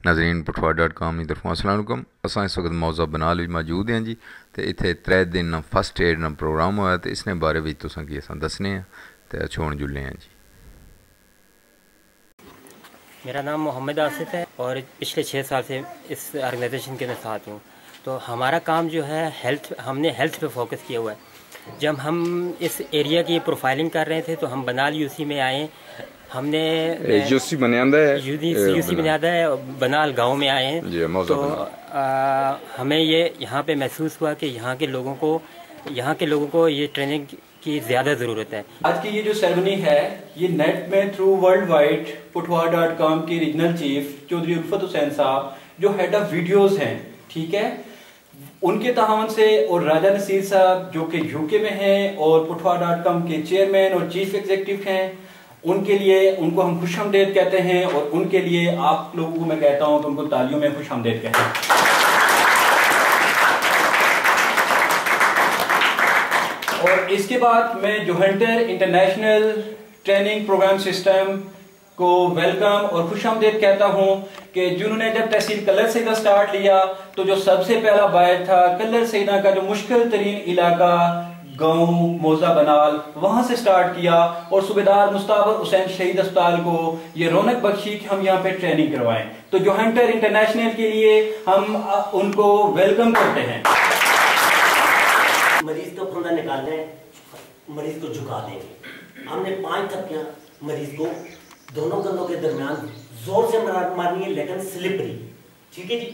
नाज़रीन पुठवा.com की तरफों अस्सलाम वालेकुम। असां इस वक्त मौज़ा बनाल मौजूद हैं जी, तो इत्थे 3 दिन फस्ट एड प्रोग्राम होया, तो इसने बारे में तुसां की असां दसने हैं तो छोड़ जुड़े हैं जी। मेरा नाम मोहम्मद आसिफ है और पिछले 6 साल से इस ऑर्गेनाइजेशन के साथ हूँ। तो हमारा काम जो है हमने हेल्थ पे फोकस किया हुआ है। जब हम इस एरिया की प्रोफाइलिंग कर रहे थे तो हम बनाल यूसी में आए। हमने यूसी बुनियादा है बनाल गांव में आए हैं। तो हमें ये यहाँ पे महसूस हुआ कि यहाँ के लोगों को ये ट्रेनिंग की ज़्यादा ज़रूरत है। आज की ये जो सेरेमनी है ये नेट में थ्रू वर्ल्ड वाइड पुठवा.com के रीजनल चीफ चौधरी उल्फत हुसैन साहब जो हेड ऑफ वीडियोस हैं, ठीक है, उनके तावन से और राजा नसीर साहब जो कि यूके में हैं और पुठवा.com के चेयरमैन और चीफ एग्जीक्यूटिव हैं, उनके लिए उनको हम खुशामदीद कहते हैं और उनके लिए आप लोगों को मैं कहता हूं कि उनको तालियों में खुशामदीद कहते हैं। और इसके बाद मैं जोहंटर इंटरनेशनल ट्रेनिंग प्रोग्राम सिस्टम को वेलकम और खुशामदीद कहता हूं कि जिन्होंने जब तहसील कल्लर सईदा स्टार्ट लिया तो जो सबसे पहला बायर था कल्लर सईदा का जो मुश्किल तरीन इलाका गांव मौजा बनाल, वहां से स्टार्ट किया और सूबेदार मुस्ताफर हुसैन शहीद अस्पताल को ये रौनक बख्शी कि हम यहाँ पे ट्रेनिंग करवाएं। तो जोहंटर इंटरनेशनल के लिए हम उनको वेलकम करते हैं। मरीज का फंदा निकालना है, मरीज को झुका देंगे। हमने 5 थप्पियां मरीज को दोनों कंधों के दरमियान जोर से मारनी है लेकिन स्लिपरी, ठीक है जी।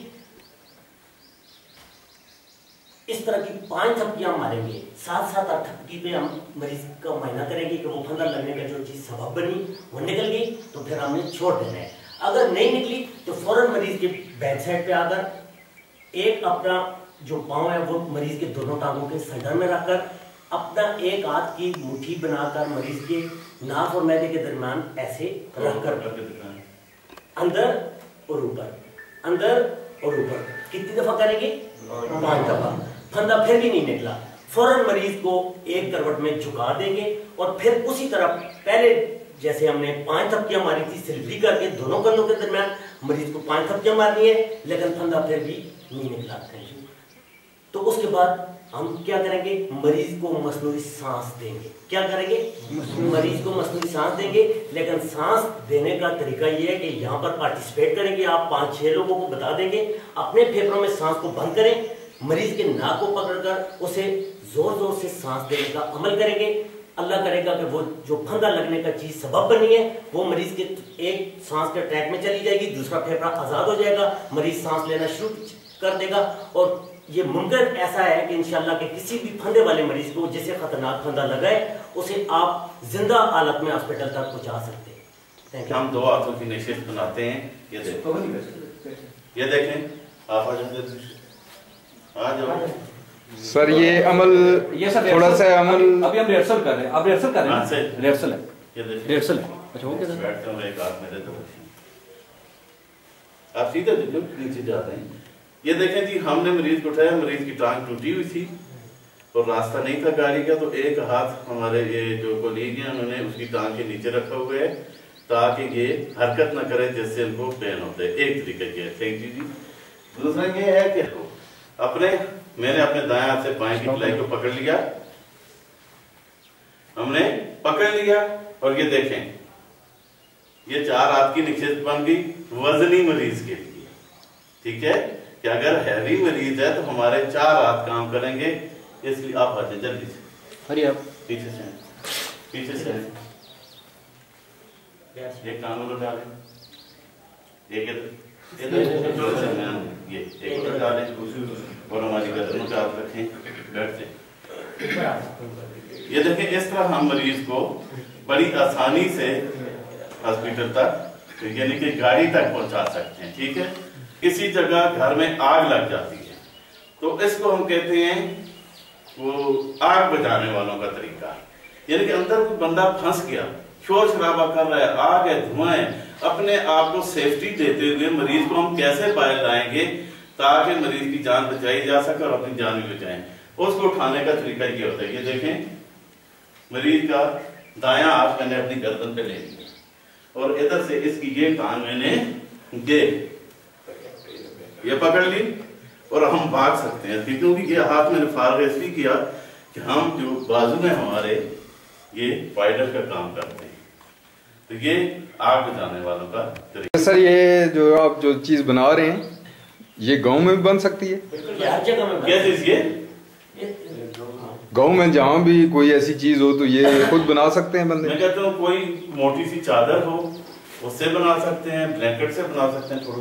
इस तरह की 5 थप्पियां मारेंगे, 7-7 8 थप्पी पे हम मरीज का मुआयना करेंगे कि वो फंदा लगने का जो चीज सबब बनी वो निकल गई तो फिर हमने छोड़ देना है। अगर नहीं निकली तो फौरन मरीज के बैक साइड पे आकर एक अपना जो पांव है वो मरीज के दोनों टांगों के सेंटर में रखकर अपना एक हाथ की मुट्ठी बनाकर मरीज के नाक और मैदे के दरमियान ऐसे रखकर अंदर और ऊपर, अंदर और ऊपर कितनी दफा करेंगे? 5 दफा। फंदा फिर भी नहीं निकला, फौरन मरीज को एक करवट में झुका देंगे और फिर उसी तरह पहले जैसे हमने 5 थप्पियां मारी थी स्लिपरी करके दोनों कंधों के दरमियान, मरीज को 5 थप्पियां मारनी है लेकिन फंदा फिर भी नहीं निकला। तो उसके बाद हम क्या करेंगे? मरीज को मसनूई सांस देंगे। क्या करेंगे? मरीज को मसनूई सांस देंगे, लेकिन सांस देने का तरीका यह है कि यहाँ पर पार्टिसिपेट करेंगे आप 5-6 लोगों को बता देंगे, अपने फेफड़ों में सांस को बंद करें, मरीज के नाक को पकड़कर उसे जोर जोर से सांस देने का अमल करेंगे। अल्लाह करेगा कि वो जो फंदा लगने का चीज सबब बनी है वो मरीज के एक सांस के ट्रैक में चली जाएगी, दूसरा फेफड़ा आजाद हो जाएगा, मरीज सांस लेना शुरू कर देगा। और ये मुमकिन ऐसा है कि इंशाल्लाह के किसी भी फंदे वाले मरीज को जिसे खतरनाक फंदा लगा है उसे आप जिंदा हालत में हॉस्पिटल तक पहुंचा सकते हैं। हम 2 हाथों की निशित बनाते हैं। ये देखें आप आ जाओ सर, ये अमल ये सर थोड़ा सा अमल अभी हम रिहर्सल कर रहे हैं। अब रिहर्सल कर रहे हैं, रिहर्सल है, रिहर्सल है। अच्छा ओके सर, बैठता हूं एक हाथ में दे दो, आप सीधा नीचे जाते हैं। ये देखें जी, हमने मरीज को उठाया, मरीज की टांग टूटी हुई थी और रास्ता नहीं था गाड़ी का, तो एक हाथ हमारे ये जो कोलीग हैं उन्होंने उसकी टांग के नीचे रखा हुआ है ताकि ये हरकत ना करे जिससे उनको पेन होता है। एक तरीका ये है। थैंक यू जी। दूसरा ये है कि मैंने अपने दाएं हाथ से बाएं की कलाई को पकड़ लिया, हमने पकड़ लिया और ये देखें ये 4 हाथ की निश्चित बन गई वजनी मरीज के लिए। ठीक है कि अगर हैवी मरीज है तो हमारे 4 हाथ काम करेंगे, इसलिए आप आते जल्दी से, हरी आप पीछे से एक कान में डालें, एक ये एक डालें और हमारी गर्दन में हाथ रखें, बैठते। ये देखें इस तरह हम मरीज को बड़ी आसानी से हॉस्पिटल तक यानी कि गाड़ी तक पहुंचा सकते हैं। ठीक है, किसी जगह घर में आग लग जाती है तो इसको हम कहते हैं वो आग बुझाने वालों का तरीका, यानी कि अंदर कोई बंदा फंस गया, शोर शराबा कर रहा है, आग है, धुआं है, अपने आप को सेफ्टी देते हुए मरीज को हम कैसे बाहर लाएंगे ताकि मरीज की जान बचाई जा सके और अपनी जान भी बचाएं। उसको उठाने का तरीका ये होता है, ये देखें मरीज का दायां हाथ मैंने अपनी गर्दन पे ले लिया और इधर से इसकी ये टांग मैंने ये یہ پکڑ لی اور ہم بھاگ سکتے ہیں، کیونکہ یہ ہاتھ میں نے فارغ اس لیے کیا کہ ہم جو بازو میں ہمارے یہ فائڈر کا کام کرتے ہیں، تو یہ آگ بجانے والوں کا طریقہ۔ سر یہ جو آپ جو چیز بنا رہے ہیں یہ گاؤں میں بھی بن سکتی ہے؟ ہر جگہ میں کیا چیز؟ یہ گاؤں میں جہاں بھی کوئی ایسی چیز ہو تو یہ خود بنا سکتے ہیں بندے؟ میں کہتا ہوں کوئی موٹی سی چادر ہو اس سے بنا سکتے ہیں، بلینکٹ سے بنا سکتے ہیں، تھوڑا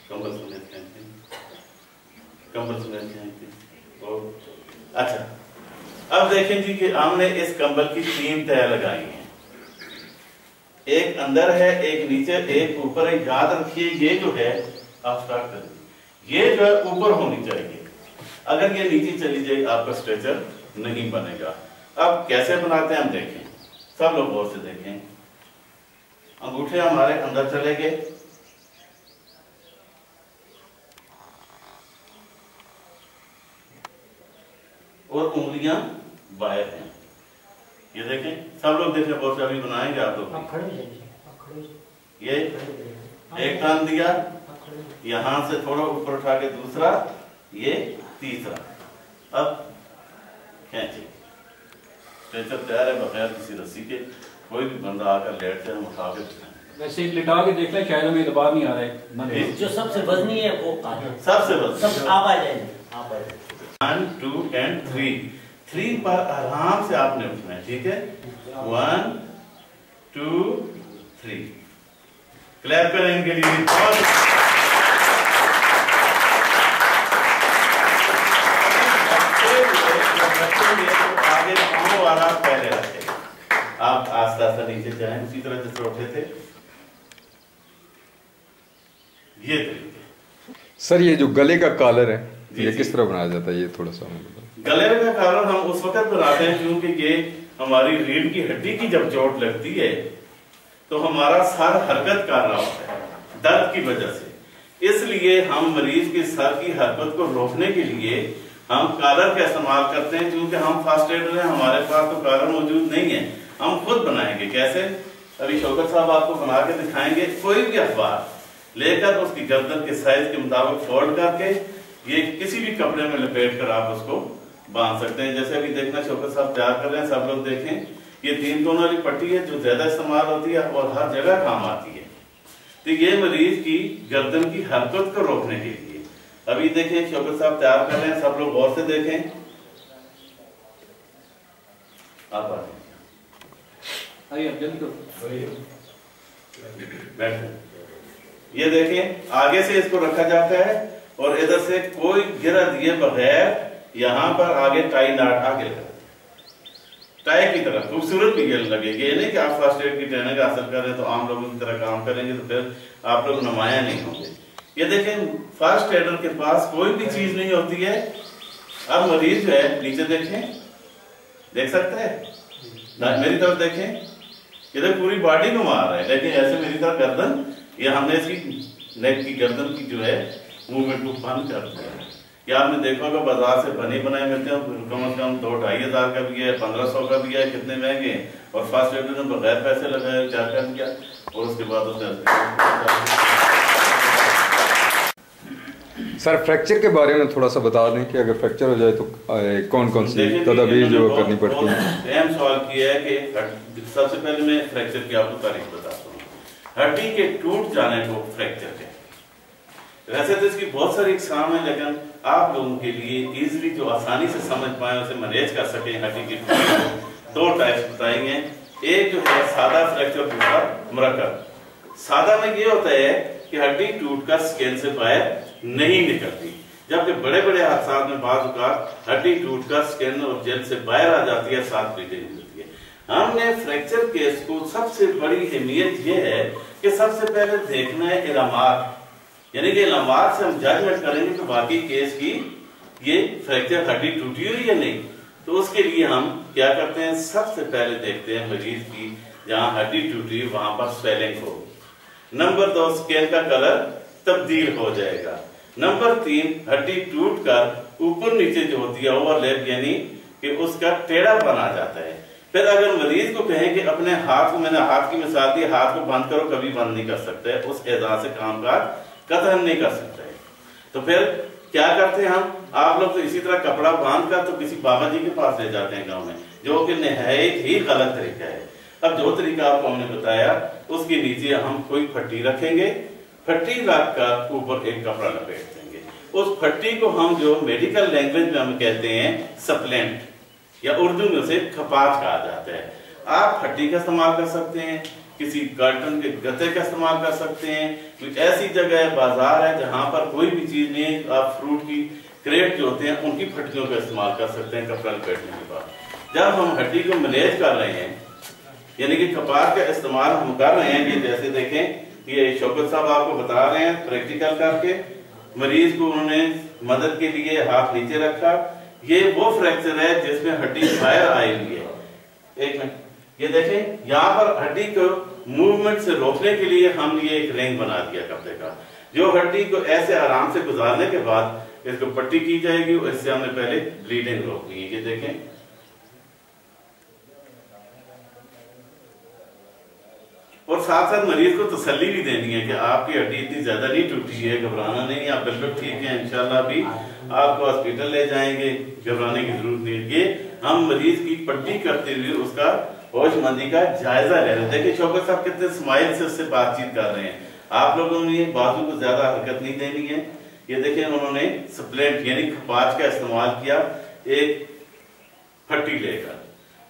کمبل سمیت کھینچتے ہیں، کمبل سمیت کھینچتے ہیں۔ اور اچھا اب دیکھیں جی کہ ہم نے اس کمبل کی 3 تہہ لگائی ہیں، ایک اندر ہے، ایک نیچے، ایک اوپر ہے۔ یاد رکھیے یہ جو ہے آپ سٹارٹ کریں، یہ جو ہے اوپر ہونی چاہیے، اگر یہ نیچے چلی جائے آپ کا اسٹریچر نہیں بنے گا۔ اب کیسے بناتے ہیں ہم دیکھیں، سب لوگ غور سے دیکھیں۔ انگوٹھے ہمارے اندر چلے گئے، اور انگلیاں باہر ہیں، یہ دیکھیں سب لوگ دیکھیں غور سے، ابھی بنائیں گے آپ لوگ۔ یہ ایک ٹرن دیا، یہاں سے تھوڑا اوپر اٹھا کے دوسرا، یہ تیسرا۔ اب کھینچے، اسٹریچر تیار ہے، بغیر کسی رسی کے کوئی بھی بندہ آ کر لیٹ سے ہم اٹھا کے دکھائیں۔ ویسے لٹا کے دیکھ لیں، شاید ہمیں اعتبار نہیں آ رہا ہے۔ جو سب سے وزنی ہے وہ سب سے وزنی، سب آپ آ جائیں گے، آپ آ جائیں گے۔ 1 2 and 3 پر آرام سے آپ نے اٹھنا ہے، ٹھیک ہے؟ 1 2 3 کلیپ کریں ان کے لیے۔ آگے پاؤں والا پہلے رکھے، آپ آہستہ آہستہ نیچے جائیں اسی طرح جیسے اٹھے تھے، یہ طریقے۔ سر یہ جو گلے کا کالر ہے یہ کس طرح بنایا جاتا ہے، یہ تھوڑا سا گلے کا کالر ہم اس وقت بناتے ہیں کیونکہ یہ ہماری ریڑھ کی ہڈی کی جب چوٹ لگتی ہے تو ہمارا سر حرکت کر رہا ہوتا ہے درد کی وجہ سے، اس لیے ہم مریض کے سر کی حرکت کو روکنے کے لیے ہم کالر کا استعمال کرتے ہیں۔ کیونکہ ہم فرسٹ ایڈر ہیں، ہمارے پاس تو کالر موجود نہیں ہے، ہم خود بنائیں گے۔ کیسے؟ ابھی شوکت صاحب آپ کو بنا کے دکھائیں گے۔ کوئی بھی اخبار لے کر اس کی گردن کے سائز کے مطابق فولڈ کر کے یہ کسی بھی کپڑے میں لپیٹ کر آپ اس کو باندھ سکتے ہیں۔ جیسے ابھی دیکھنا شوکت صاحب تیار کر رہے ہیں، سب لوگ دیکھیں، یہ 3 کونوں والی پٹی ہے جو زیادہ استعمال ہوتی ہے اور ہر جگہ کام آتی ہے، تو یہ مریض کی گردن کی حرکت کو روکنے کے لیے۔ ابھی دیکھیں شوکت صاحب تیار کر رہے ہیں، سب لوگ غور سے دیکھیں، آپ بیٹھیں، یہ دیکھیں آگے سے اس کو رکھا جاتا ہے اور ادھر سے کوئی گرہ دیے بغیر یہاں پر آگے ٹائی ناٹ آگے لگا، ٹائی کی طرح خوبصورت بھی لگے گی۔ یہ نہیں کہ آپ فرسٹ ایڈ کی ٹریننگ حاصل کر رہے ہیں تو عام لوگوں کی طرح کام کریں گے تو پھر آپ لوگ نمایاں نہیں ہوں گے۔ یہ دیکھیں فرسٹ ایڈر کے پاس کوئی بھی چیز نہیں ہوتی ہے۔ اب مریض جو ہے نیچے دیکھیں، دیکھ سکتے ہیں، میری طرف دیکھیں، ادھر پوری باڈی کو مار رہا ہے لیکن ایسے میری طرف گردن، یہ ہم نے اس کی نیک کی گردن کی جو ہے موومنٹ کو بند کر دیا ہے۔ یا آپ نے دیکھا ہوگا بازار سے بنے بنائے ملتے ہیں، کم از کم 2-2.5 ہزار کا بھی ہے، 1500 کا بھی ہے، کتنے مہنگے ہیں، اور فرسٹ ایڈر نے بغیر پیسے لگائے کیا کر دیا، اور اس کے بعد اس نے سر فریکچر کے بارے میں تھوڑا سا بتا دیں کہ اگر فریکچر ہو جائے تو کون کون سی تدابیر جو کرنی پڑتی ہیں؟ اہم سوال کیا ہے کہ سب سے پہلے میں فریکچر کی آپ کو تاریخ بتاتا ہوں۔ ہڈی کے ٹوٹ جانے کو فریکچر کہتے ہیں۔ ویسے تو اس کی بہت ساری اقسام ہیں لیکن آپ لوگوں کے لیے ایزلی جو آسانی سے سمجھ پائیں اسے مینیج کر سکیں ہڈی کے ٹوٹ کو 2 ٹائپس بتائیں گے۔ ایک جو ہے سادہ فریکچر، دوسرا مرکب۔ سادہ میں یہ ہوتا ہے کہ ہڈی ٹوٹ کر سکین سے باہر نہیں نکلتی، جبکہ بڑے بڑے حادثات میں بعض اوقات ہڈی ٹوٹ کر سکین اور جلد سے باہر آ جاتی ہے، ساتھ بلیڈنگ ملتی ہے۔ ہم نے فریکچر کیس کو سب سے بڑی اہمیت یہ ہے کہ سب سے پہلے دیکھنا ہے علامات، یعنی کہ علامات سے ہم ججمنٹ کریں گے کہ باقی کیس کی یہ فریکچر ہڈی ٹوٹی ہوئی یا نہیں۔ تو اس کے لیے ہم کیا کرتے ہیں، سب سے پہلے دیکھتے ہیں مریض کی جہاں ہڈی ٹوٹی وہاں پر سویلنگ ہو۔ نمبر 2 سکین کا کلر تبدیل ہو جائے گا۔ نمبر 3 ہڈی ٹوٹ کر اوپر نیچے جو ہوتی ہے اوور لیپ، یعنی کہ اس کا ٹیڑھا بنا جاتا ہے۔ پھر اگر مریض کو کہیں کہ اپنے ہاتھ کو، میں نے ہاتھ کی مثال دی، ہاتھ کو بند کرو، کبھی بند نہیں کر سکتا ہے، اس اعضاء سے کام کاج قطعاً نہیں کر سکتا ہے۔ तो फिर क्या करते हैं हम, आप लोग तो इसी तरह कपड़ा बांध कर तो किसी बाबा जी के पास ले जाते हैं गांव में, जो कि नहायत ही गलत तरीका है। अब जो तरीका आपको हमने बताया उसके नीचे हम कोई फट्टी रखेंगे, फट्टी रख कर ऊपर एक कपड़ा लपेट देंगे। उस फट्टी को हम जो मेडिकल लैंग्वेज में हम कहते हैं सप्लेंट, या उर्दू में उसे खपाच कहा जाता है। आप फट्टी का इस्तेमाल कर सकते हैं, किसी कार्टन के गत्ते का इस्तेमाल कर सकते हैं, कुछ ऐसी जगह है, बाजार है जहां पर कोई भी चीज नहीं, आप फ्रूट की क्रेट जो होते हैं उनकी फट्टियों का इस्तेमाल कर सकते हैं कपड़ा लपेटने के बाद। जब हम हड्डी को मैनेज कर रहे हैं, यानी कि कपास का इस्तेमाल हम कर रहे हैं, ये जैसे देखें ये शौकत साहब आपको बता रहे हैं प्रैक्टिकल करके, मरीज को उन्होंने मदद के लिए हाथ नीचे रखा, ये वो फ्रैक्चर है जिसमें हड्डी बाहर आई हुई है। एक मिनट, ये देखें यहाँ पर हड्डी को मूवमेंट से रोकने के लिए हमने ये एक रिंग बना दिया कपड़े का, जो हड्डी को ऐसे आराम से गुजारने के बाद इसको पट्टी की जाएगी, और इससे हमने पहले ब्लीडिंग रोकनी है। ये देखें, और साथ साथ मरीज को तसल्ली भी देनी है कि आपकी हड्डी इतनी ज्यादा नहीं टूटी है, घबराना नहीं, आप बिल्कुल ठीक है, इंशाल्लाह भी आपको हॉस्पिटल ले जाएंगे, घबराने की जरूरत नहीं है। ये हम मरीज की पट्टी करते हुए उसका होशमंदी का जायजा ले रहे हैं। देखिए शौकत साहब कितने स्माइल से उससे बातचीत कर रहे हैं। आप लोगों ने बाजू को ज्यादा हरकत नहीं देनी है। ये देखिए उन्होंने स्प्लेंट यानी खपाच का इस्तेमाल किया, एक फट्टी लेकर,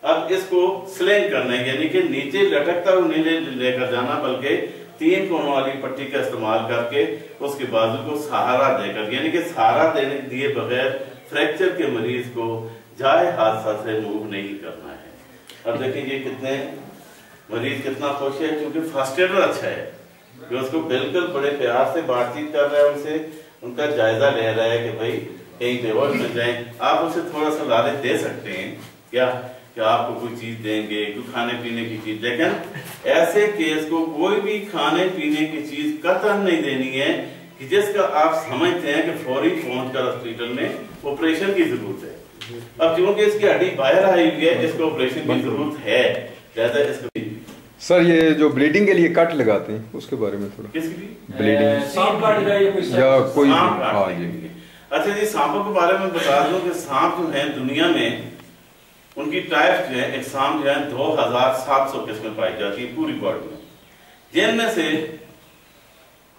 अब इसको स्लिंग करना है, यानी कि नीचे लटकता हुआ नहीं लेकर जाना, बल्कि 3 कोनों वाली पट्टी का इस्तेमाल करके उसके बाजू को सहारा देकर, यानी कि सहारा देने दिए बगैर फ्रैक्चर के मरीज को जाए हादसा से मूव नहीं करना है। अब देखिए ये कितने मरीज कितना खुश है, क्योंकि फर्स्ट एडर अच्छा है, कि उसको बिल्कुल बड़े प्यार से बातचीत कर रहा है, उनसे उनका जायजा ले रहा है कि भाई कहीं बेहोश न जाए। आप उसे थोड़ा सा लालच दे सकते हैं क्या कि आपको कोई चीज देंगे, कोई खाने पीने की चीज, लेकिन ऐसे केस को कोई भी खाने पीने की चीज कतई नहीं देनी है कि जिसका आप समझते हैं कि फौरी पहुंचकर हॉस्पिटल में ऑपरेशन की जरूरत है। अब क्योंकि इसकी हड्डी बाहर आई हुई है, इसको ऑपरेशन की जरूरत है, जैसा इसको। सर ये जो ब्लीडिंग के लिए कट लगाते हैं उसके बारे में थोड़ा, किसके लिए ब्लीडिंग सांप काट गया या कोई, हाँ जी। अच्छा जी, सांपों के बारे में बता दूं कि सांप जो है दुनिया में उनकी टाइप जो है, एक सांप जो है 2700 किस्में पाई जाती है पूरी वर्ल्ड में, जिनमें से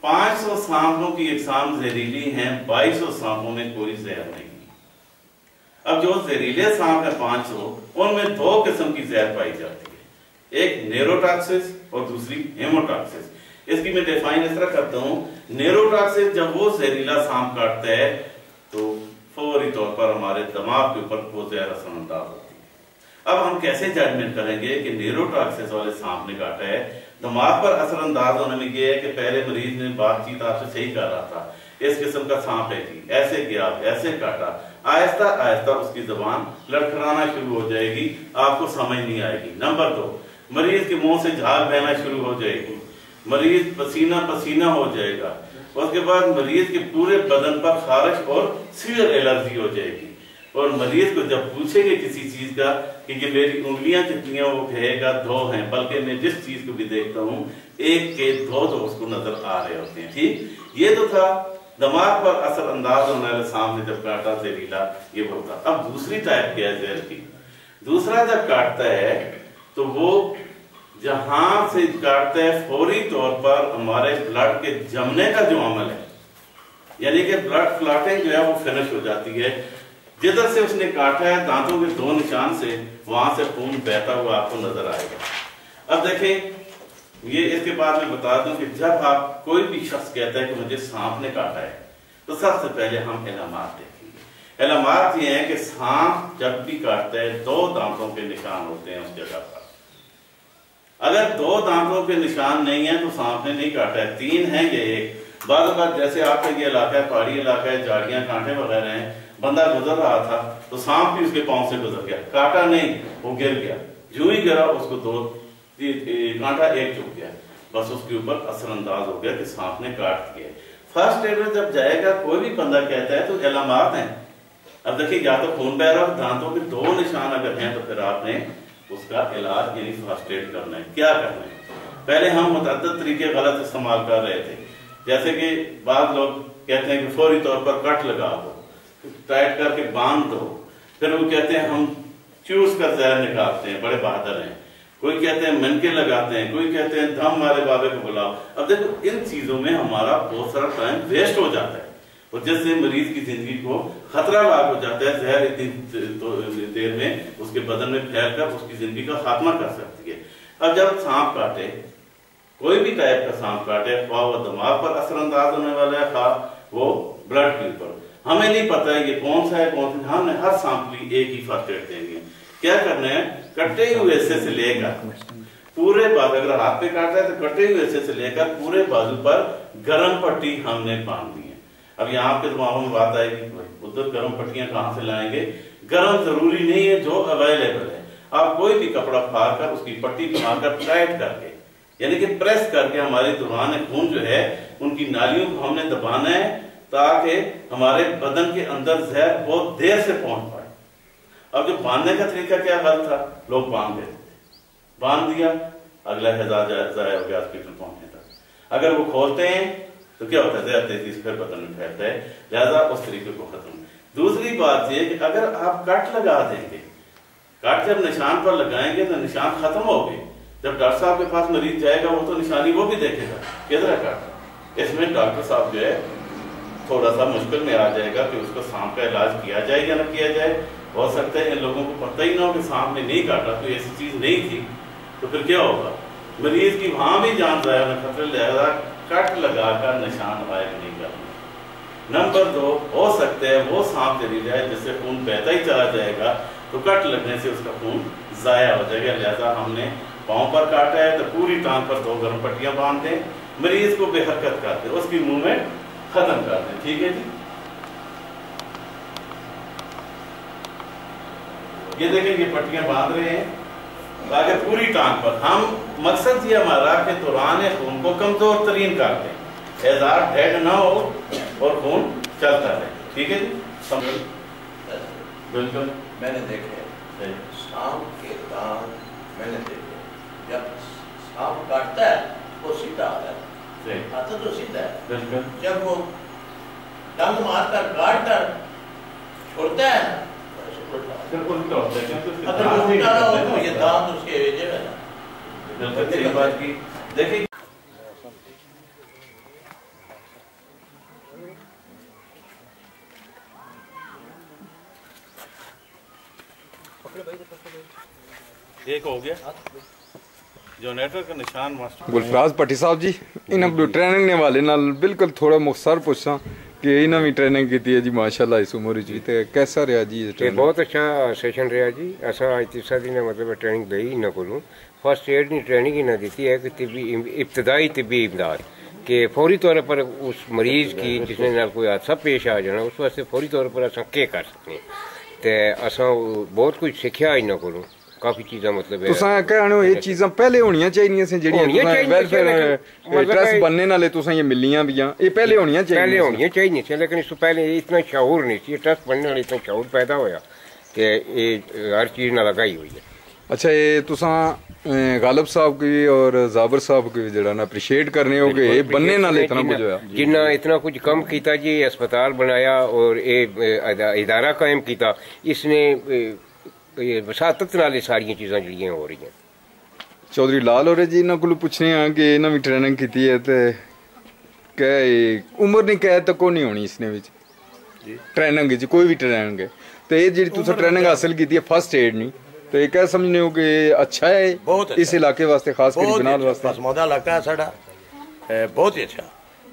500 सांपों की इकसाम जहरीली हैं, 2200 सांपों में कोई जहर नहीं। अब जो जहरीले सांप है 500, उनमें 2 किस्म की जहर पाई जाती है, एक नेरोटॉक्सिस और दूसरी हेमोटॉक्सिस। इसकी मैं डिफाइन इस तरह करता हूं, नेरोटॉक्सिस जब वो जहरीला सांप काटता है तो फौरी तौर पर हमारे दिमाग के ऊपर वो जहर असरअंदाज होती है। अब हम कैसे जजमेंट करेंगे कि नेरोटॉक्सिस वाले सांप ने काटा है? दिमाग पर असरअंदाज होने में यह है कि पहले मरीज ने बातचीत आपसे सही कर रहा था, इस किस्म का सांप है जी, ऐसे किया, ऐसे काटा, आहिस्ता आहिस्ता उसकी जुबान लड़खड़ाना शुरू हो जाएगी, आपको समझ नहीं आएगी। नंबर 2, मरीज के मुंह से झाग बहना शुरू हो जाएगी, मरीज पसीना पसीना हो जाएगा, उसके बाद मरीज के पूरे बदन पर खारिश और सीवियर एलर्जी हो जाएगी, और मरीज को जब पूछेंगे किसी चीज का कि ये मेरी उंगलियां कितनी हैं, वो कहेगा 2 हैं, बल्कि मैं जिस चीज को भी देखता हूँ 1 के 2 तो उसको नजर आ रहे होते हैं। ठीक, ये तो था दिमाग पर असर अंदाज होने वाले सांप ने जब काटा जहरीला, ये बोलता। अब दूसरी टाइप क्या है जहर की? दूसरा जब काटता है तो वो जहां से काटता है फौरी तौर पर हमारे ब्लड के जमने का जो अमल है, यानी कि ब्लड क्लॉटिंग जो है वो फिनिश हो जाती है। जिधर से उसने काटा है दांतों के 2 निशान से वहां से खून बहता हुआ आपको नजर आएगा। अब देखें, ये इसके बाद मैं बता दूं कि जब आप कोई भी शख्स कहता है कि मुझे सांप ने काटा है, तो सबसे पहले हम इलामात देखेंगे। इलामात ये है कि सांप जब भी काटता है 2 दांतों के निशान होते हैं उस जगह पर। अगर 2 दांतों के निशान नहीं है तो सांप ने नहीं काटा है, 3 है या 1। बाद जैसे आपका ये इलाका है, पहाड़ी इलाका है, झाड़ियां कांटे वगैरह हैं, बंदा गुजर रहा था तो सांप भी उसके पांव से गुजर गया, काटा नहीं, वो गिर गया, जो ही गिरा उसको 2 कांटा 1 चुभ गया, बस उसके ऊपर असरअंदाज हो गया कि सांप ने काट दिया। फर्स्ट एडर जब जाएगा, कोई भी बंदा कहता है तो इलामात हैं। अब देखिए, या तो खून बह रहा, दांतों के 2 निशान अगर हैं तो फिर आपने उसका इलाज यानी फर्स्ट एड करना है। क्या करना है? पहले हम मुतअद्दिद तरीके गलत इस्तेमाल कर रहे थे। جیسے کہ بعض لوگ کہتے ہیں کہ فوری طور پر کٹ لگا دو، ٹائٹ کر کے باندھ دو، پھر وہ کہتے ہیں ہم چوس کر زہر نکالتے ہیں، بڑے بہادر ہیں، کوئی کہتے ہیں منکے لگاتے ہیں، کوئی کہتے ہیں دھم والے بابے کو بلاؤ۔ اب دیکھو ان چیزوں میں ہمارا بہت سارا ٹائم ویسٹ ہو جاتا ہے، اور جس سے مریض کی زندگی کو خطرہ لاحق ہو جاتا ہے۔ زہر اتنی دیر میں اس کے بدن میں پھیل کر اس کی زندگی کا خاتمہ کر سکتی ہے۔ اب جب سانپ کاٹے، کوئی بھی ٹائپ کا سانپ کاٹے، خواہ وہ دماغ پر اثر انداز ہونے والا ہے، خواہ وہ بلڈ کے اوپر، ہمیں نہیں پتا یہ کون سا ہے کون سا، ہم نے ہر سانپ کے لیے ایک ہی فرسٹ ایڈ دیں گے۔ کیا کرنا ہے؟ کٹے ہوئے حصے سے لے کر پورے بازو، اگر ہاتھ پہ کاٹا ہے تو کٹے ہوئے حصے سے لے کر پورے بازو پر گرم پٹی ہم نے باندھ دی ہے۔ اب یہاں آپ کے دماغوں میں بات آئے گی ادھر گرم پٹیاں کہاں سے لائیں گے؟ گرم ضروری نہیں ہے، جو اویلیبل ہے آپ کوئی بھی کپڑا پھاڑ کر اس کی پٹی بنا کر ٹائٹ کر کے، یعنی کہ پریس کر کے ہمارے دوران خون جو ہے ان کی نالیوں کو ہم نے دبانا ہے تاکہ ہمارے بدن کے اندر زہر بہت دیر سے پہنچ پائے۔ اب جو باندھنے کا طریقہ کیا غلط تھا، لوگ باندھ دیتے تھے، باندھ دیا اگلا ہزار ضائع ہو گیا ہاسپٹل پہنچنے تک۔ اگر وہ کھولتے ہیں تو کیا ہوتا ہے؟ زہر تیزی سے پھر بدن میں پھیلتا ہے، لہذا اس طریقے کو ختم۔ دوسری بات یہ کہ اگر آپ کٹ لگا دیں گے، کٹ جب نشان پر لگائیں گے تو نشان ختم ہو گئے، جب ڈاکٹر صاحب کے پاس مریض جائے گا وہ تو نشانی وہ بھی دیکھے گا کدھر کٹ۔ اس میں ڈاکٹر صاحب جو ہے تھوڑا سا مشکل میں آ جائے گا کہ اس کو سانپ کا علاج کیا جائے یا نہ کیا جائے۔ ہو سکتا ہے ان لوگوں کو پتہ ہی نہ ہو کہ سانپ نے نہیں کاٹا، کوئی ایسی چیز نہیں تھی، تو پھر کیا ہوگا؟ مریض کی وہاں بھی جان ضائع ہونے خطرے، لہذا کٹ لگا کر نشان غائب نہیں کرنا۔ نمبر 2، ہو سکتا ہے وہ سانپ چلی جائے جس سے خون بہتا ہی چلا جائے گا، تو کٹ لگنے سے اس کا خون ضائع ہو جائے گا، لہذا ہم نے پاؤں پر کاٹا ہے تو پوری ٹانگ پر 2 گرم پٹیاں باندھ دیں، مریض کو بے حرکت کر دیں، اس کی موومنٹ ختم کر دیں۔ ٹھیک ہے جی؟ یہ دیکھیں یہ پٹیاں باندھ رہے ہیں تاکہ پوری ٹانگ پر، ہم مقصد یہ ہمارا کہ دوران خون کو کمزور ترین کر دیں، اعزار ڈیڈ نہ ہو اور خون چلتا رہے۔ ٹھیک ہے جی؟ بالکل میں نے دیکھے سانپ کے دانت، میں نے دیکھے جب سانپ کاٹتا ہے وہ سیدھا آتا تو سیدھا ہے، بالکل جب وہ ڈنگ مار کر کاٹ کر چھوڑتا ہے دیکھیں ایک ہو گیا جو نیٹورک کا نشان ماسٹر گلفراز پٹی صاحب جی، انہوں ٹریننگ نے والے نال بالکل تھوڑا مختصر پوچھا کہ انہوں بھی ٹریننگ کی ہے جی ماشاءاللہ اس عمر وچ، تے کیسا رہا جی؟ یہ بہت اچھا سیشن رہا جی۔ اساں تیسرا دن مطلب ٹریننگ دئی ہی نہ کولوں، فرسٹ ایڈ نہیں ٹریننگ ہی نہ دیتی ہے کہ طبی ابتدائی طبی امداد کہ فوری طور پر اس مریض کی جس نے نال کوئی حادثہ پیش آ جانا اس واسطے فوری طور پر اساں کیا کر سکتے ہیں، تے اساں بہت کچھ سیکھیا ہی نہ کولوں، کافی چیزاں مطلب تساں کہنے ہو یہ چیزاں پہلے ہونیاں چاہیے سے جڑیاں ویلفیئر ٹرسٹ بننے نالے تساں یہ ملیاں بھی ہیں، یہ پہلے ہونیاں چاہیے تھے، لیکن اس سے پہلے اتنا شعور نہیں تھی، ٹرسٹ بننے والے اتنا شعور پیدا ہویا کہ یہ ہر چیز نہ لگائی ہوئی ہے۔ اچھا یہ تساں غالب صاحب کی اور زابر صاحب کی جڑا نا اپریشیٹ کرنے ہو کہ یہ بننے نالے اتنا کچھ ہویا، جنہ اتنا کچھ کم کیتا جی، اسپتال بنایا اور ادارہ قائم کیتا، اس نے وساطت نال ساری چیزاں جڑیاں ہو رہی ہیں۔ چودھری لال ہو رہے جی انہوں کو پوچھنے ہیں کہ انہوں بھی ٹریننگ کی ہے تو کہ عمر نہیں کہہ تک نہیں ہونی اس نے ٹریننگ جی کوئی بھی ٹریننگ ہے تو یہ جی تسا ٹریننگ حاصل کی ہے فرسٹ ایڈ نہیں تو یہ کیا سمجھنے ہو کہ اچھا ہے اس علاقے واسطے خاص کر بنال واسطے؟ پسماندہ علاقہ ہے ساڈا، بہت ہی اچھا۔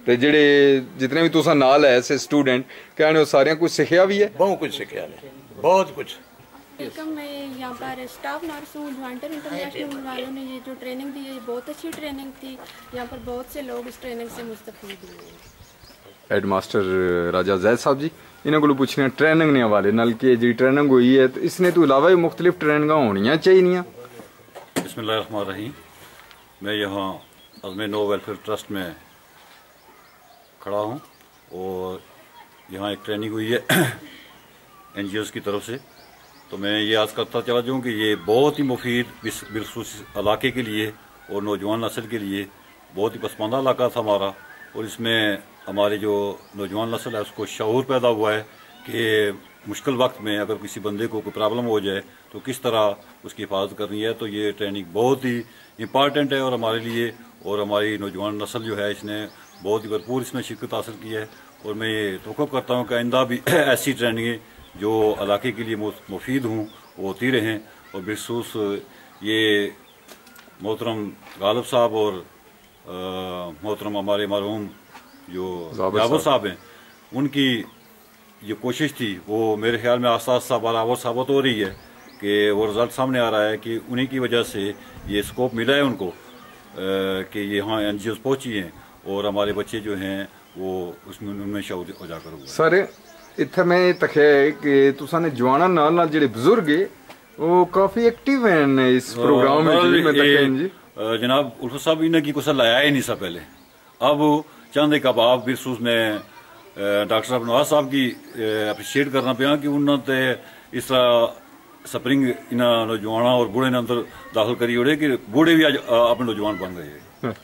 تو جڑے جتنے بھی تسا نال ہے ایسے اسٹوڈنٹ کہنے ہو سارے کچھ سیکھیا بھی ہے؟ بہت کچھ سیکھیا نے، بہت کچھ۔ ویلکم، میں یہاں پر اسٹاف نرس ہوں، جوائنٹر انٹرنیشنل والوں نے یہ جو ٹریننگ دی ہے یہ بہت اچھی ٹریننگ تھی، یہاں پر بہت سے لوگ اس ٹریننگ سے مستفید ہوئے ہیں۔ ہیڈ ماسٹر راجہ زید صاحب جی انہوں کو پوچھنے ہیں ٹریننگ نے حوالے نال کہ جی ٹریننگ ہوئی ہے تو اس نے تو علاوہ مختلف ٹریننگاں ہونیاں چاہیے۔ بسم اللہ الرحمن الرحیم، میں یہاں عزم نو ویلفیئر ٹرسٹ میں کھڑا ہوں اور یہاں ایک ٹریننگ ہوئی ہے این جی اوز کی طرف سے، تو میں یہ عرض کرتا چلا جاؤں کہ یہ بہت ہی مفید بالخصوص علاقے کے لیے اور نوجوان نسل کے لیے بہت ہی پسماندہ علاقہ تھا ہمارا، और इसमें हमारे जो नौजवान नस्ल है उसको शऊर पैदा हुआ है कि मुश्किल वक्त में अगर किसी बंदे को कोई प्रॉब्लम हो जाए तो किस तरह उसकी हिफाजत करनी है। तो ये ट्रेनिंग बहुत ही इम्पॉर्टेंट है और हमारे लिए, और हमारी नौजवान नस्ल जो है इसने बहुत ही भरपूर इसमें शिरकत हासिल की है। और मैं ये तवक्को करता हूँ कि आइंदा भी ऐसी ट्रेनिंगें जो इलाके के लिए मुफीद हों वो होती रहें। और बिखसूस ये मोहतरम गालिब साहब और मोहतरम हमारे मरहूम जो जाबर साहब हैं, उनकी ये कोशिश थी वो मेरे ख्याल में आस्ता आस्ता बराबर साबित हो रही है कि वो रिजल्ट सामने आ रहा है कि उन्हीं की वजह से ये स्कोप मिला है उनको कि यहाँ NGOs पहुँची हैं और हमारे बच्चे जो हैं वो उसमें उनमें शऊर उजागर हुआ। सर इत्थे मैं तखे कि तुसाने जवाना नाल नाल जेडे बुजुर्ग है वो काफी एक्टिव हैं इस प्रोग्राम में जी। मैं तखे जी जनाब उल्फत साहब इन्हें की कुछ लाया ही नहीं सा पहले। अब चंद एक अब बिरसूस ने डॉक्टर साहब नवाज साहब की अप्रीशिएट करना पिया कि उन्होंने इस तरह स्प्रिंग इन्होंने नौजवाना और बूढ़े ने अंदर दाखिल करी ओड़े कि बूढ़े भी अज अपने नौजवान बन गए हैं।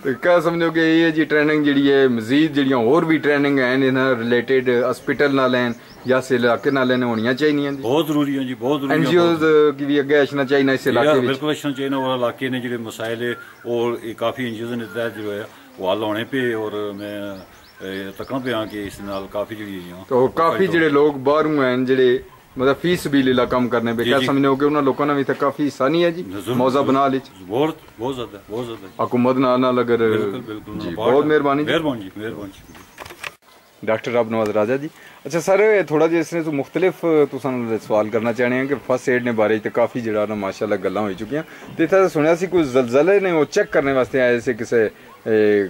तो क्या समझो कि ये जी ट्रेनिंग जी है मजीद जी और भी ट्रेनिंग है इन्हें रिलेटेड हॉस्पिटल नाल हैं या इस इलाके नाल होनी चाहिए? बहुत जरूरी है जी, बहुत जरूरी। NGOs की भी अगे अचना चाहिए इस इलाके में? बिल्कुल अचना चाहिए और इलाके ने जो मसाइल है और काफ़ी NGOs ने तहत जो है वो हल होने पे और मैं तकना पे कि इस नाल काफ़ी जी तो काफ़ी जो लोग बाहरों हैं जो मतलब फीस भी लीला काम करने पे क्या समझो कि उन्होंने लोगों ने भी तो काफी आसानी है जी मौजा बना ली बहुत ज्यादा हुकूमत नाल अगर जी बहुत मेहरबानी डॉक्टर राब नवाज राजा जी। अच्छा सर थोड़ा जिहा इसने तो मुख्तलिफ तुसां सवाल करना चाहने हैं कि फर्स्ट एड ने बारे तो काफ़ी जो ना माशाल्लाह गल्लां हो चुकियां तो इत्थै सुनिया सी कोई जलजले ने वो चेक करने वास्ते आए से किसे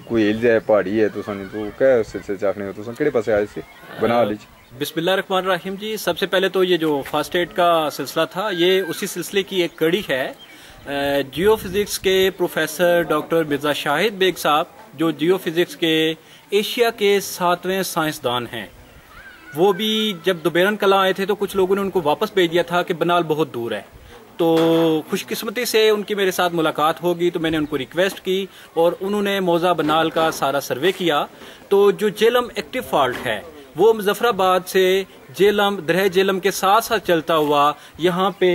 कोई हिल जाए पहाड़ी है तुसां तो क्या उस सिलसिले च आखने हो तुसां केड़े पासे आए से बना ली? बिस्मिल्लाहिर्रहमानिर्रहीम जी। सबसे पहले तो ये जो फर्स्ट एड का सिलसिला था ये उसी सिलसिले की एक कड़ी है। जियो फिजिक्स के प्रोफेसर डॉक्टर मिर्ज़ा शाहिद बेग साहब जो जियो फिजिक्स के एशिया के 7वें साइंसदान हैं, वो भी जब दोबेरन कला आए थे तो कुछ लोगों ने उनको वापस भेज दिया था कि बनाल बहुत दूर है। तो खुशकिस्मती से उनकी मेरे साथ मुलाकात होगी तो मैंने उनको रिक्वेस्ट की और उन्होंने मौजा बनाल का सारा सर्वे किया। तो जो जेलम एक्टिव फॉल्ट है वो मुजफ्फराबाद से जेलम दरह जेलम के साथ साथ चलता हुआ यहाँ पे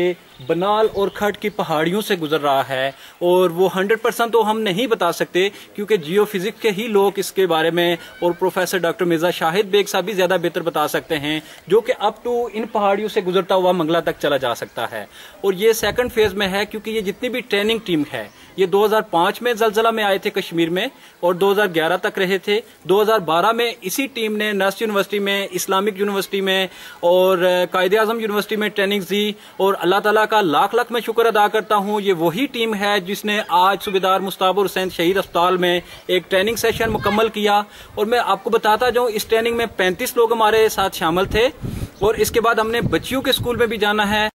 बनाल और खट की पहाड़ियों से गुजर रहा है। और वो 100% तो हम नहीं बता सकते क्योंकि जियो फिजिक्स के ही लोग इसके बारे में और प्रोफेसर डॉक्टर मिर्ज़ा शाहिद बेग साहब भी ज्यादा बेहतर बता सकते हैं, जो कि अप टू इन पहाड़ियों से गुजरता हुआ मंगला तक चला जा सकता है। और ये सेकंड फेज में है क्योंकि ये जितनी भी ट्रेनिंग टीम है ये 2005 में जलजला में आए थे कश्मीर में और 2011 तक रहे थे। 2012 में इसी टीम ने नर्स यूनिवर्सिटी में, इस्लामिक यूनिवर्सिटी में और कायदे आजम यूनिवर्सिटी में ट्रेनिंग दी। और अल्लाह ताला का लाख लाख मैं शुक्र अदा करता हूँ, ये वही टीम है जिसने आज सूबेदार मुश्ताबुर हुसैन शहीद अस्पताल में एक ट्रेनिंग सेशन मुकम्मल किया। और मैं आपको बताता जाऊँ इस ट्रेनिंग में 35 लोग हमारे साथ शामिल थे और इसके बाद हमने बच्चियों के स्कूल में भी जाना है।